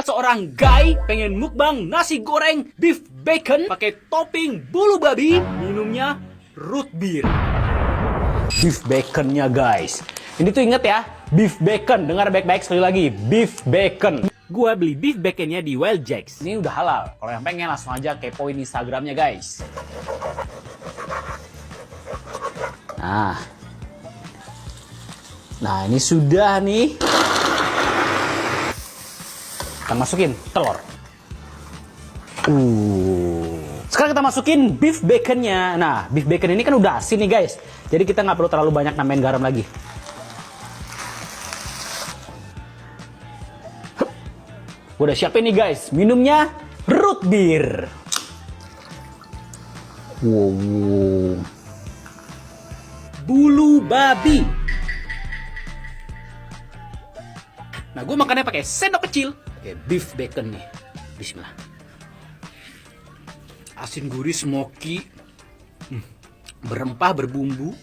seorang guy pengen mukbang nasi goreng beef bacon pakai topping bulu babi, minumnya root beer. Beef baconnya guys. Ini tuh inget ya, beef bacon. Dengar baik-baik sekali lagi, beef bacon. Gua beli beef baconnya di Wild Jacks. Ini udah halal. Kalau yang pengen langsung aja kepoin Instagramnya guys. Nah ini sudah nih. Kita masukin telur. Sekarang kita masukin beef baconnya. Nah, beef bacon ini kan udah asin nih guys. Jadi kita nggak perlu terlalu banyak nambahin garam lagi. Udah siapin nih guys, minumnya root beer. Wow. Bulu babi. Nah, gue makannya pakai sendok kecil. Oke, beef bacon nih. Bismillah. Asin gurih, smoky, berempah, berbumbu.